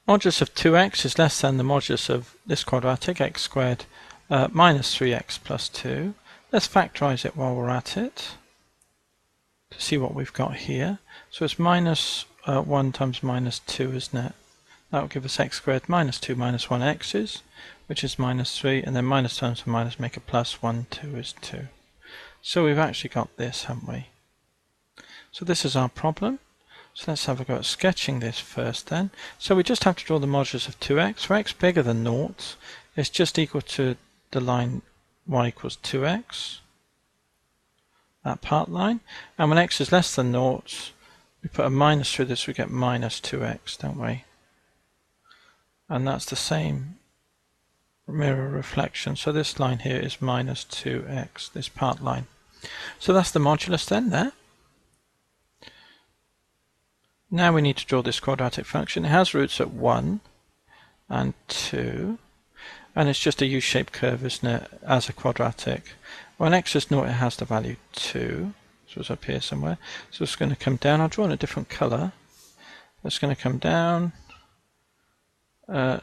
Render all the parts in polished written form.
Modulus of 2x is less than the modulus of this quadratic, x squared minus 3x plus 2. Let's factorize it while we're at it to see what we've got here. So it's minus 1 times minus 2, isn't it? That will give us x squared minus 2 minus 1 x's, which is minus 3, and then minus times minus make a plus 1, 2 is 2. So we've actually got this, haven't we? So this is our problem. So let's have a go at sketching this first then. So we just have to draw the modulus of 2x. For x bigger than 0, it's just equal to the line y equals 2x, that part line. And when x is less than 0, we put a minus through this, we get minus 2x, don't we? And that's the same mirror reflection. So this line here is minus 2x, this part line. So that's the modulus then there. Now we need to draw this quadratic function. It has roots at 1 and 2, and it's just a U-shaped curve, isn't it, as a quadratic. When x is 0, it has the value 2, so it's up here somewhere. So it's going to come down. I'll draw in a different colour. It's going to come down,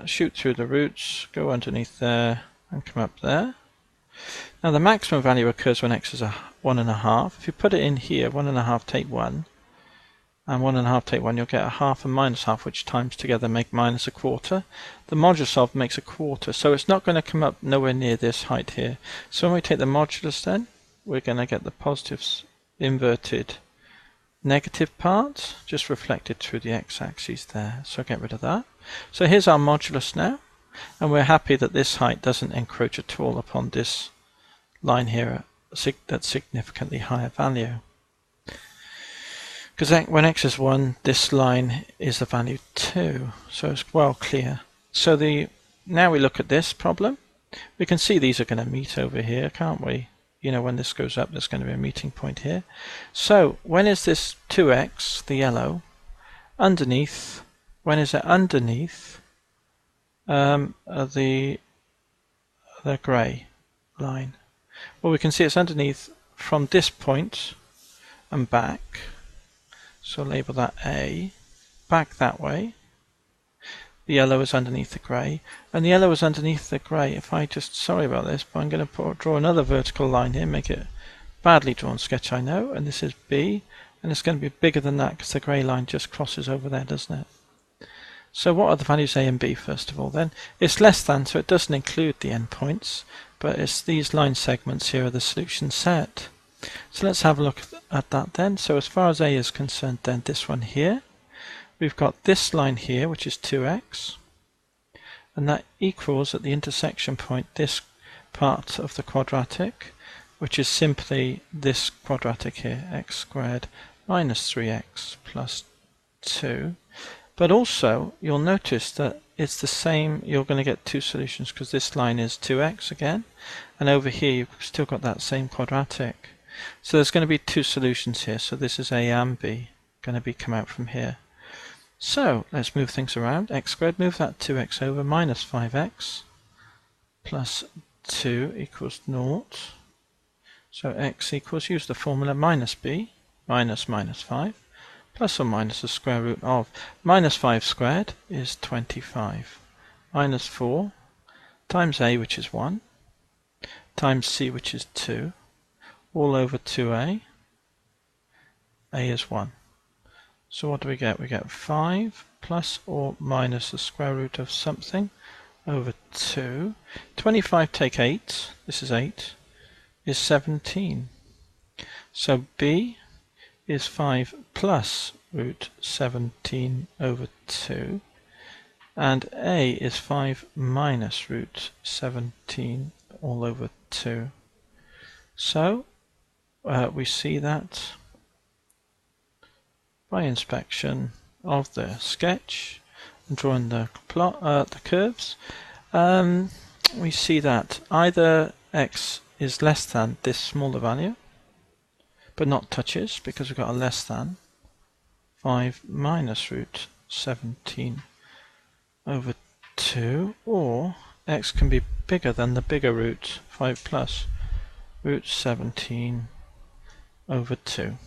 shoot through the roots, go underneath there, and come up there. Now the maximum value occurs when x is 1.5. If you put it in here, 1.5 take 1, and 1.5 take 1, you'll get a half and minus half, which times together make minus a quarter. The modulus of makes a quarter, so it's not going to come up nowhere near this height here. So when we take the modulus then, we're going to get the positive inverted negative part, just reflected through the x-axis there. So get rid of that. So here's our modulus now, and we're happy that this height doesn't encroach at all upon this line here at significantly higher value. Because when x is 1, this line is the value 2, so it's well clear. So now we look at this problem. We can see these are going to meet over here, can't we? You know, when this goes up, there's going to be a meeting point here. So when is this 2x, the yellow, underneath? When is it underneath the grey line? Well, we can see it's underneath from this point and back. So label that A, back that way. The yellow is underneath the grey, and the yellow is underneath the grey. If I just, sorry about this, but I'm going to draw another vertical line here, make it badly drawn sketch, I know, and this is B, and it's going to be bigger than that because the grey line just crosses over there, doesn't it? So what are the values A and B first of all then? It's less than, so it doesn't include the endpoints, but it's these line segments here are the solution set. So let's have a look at that then. So as far as A is concerned then, this one here, we've got this line here, which is 2x, and that equals at the intersection point this part of the quadratic, which is simply this quadratic here, x squared minus 3x plus 2. But also you'll notice that it's the same, you're going to get two solutions because this line is 2x again, and over here you've still got that same quadratic. So there's going to be two solutions here, so this is A and B going to be come out from here. So let's move things around. X squared, move that 2x over, minus 5x plus 2 equals 0. So x equals, use the formula, minus b, minus 5, plus or minus the square root of minus 5 squared is 25, minus 4 times a, which is 1, times c, which is 2, all over 2a. A is 1. So what do we get? We get 5 plus or minus the square root of something over 2. 25 take 8, this is 8, is 17. So b is 5 plus root 17 over 2, and a is 5 minus root 17 all over 2. So we see that by inspection of the sketch and drawing the plot, the curves, we see that either x is less than this smaller value, but not touches because we've got a less than 5 minus root 17 over 2, or x can be bigger than the bigger root, 5 plus root 17 over 2.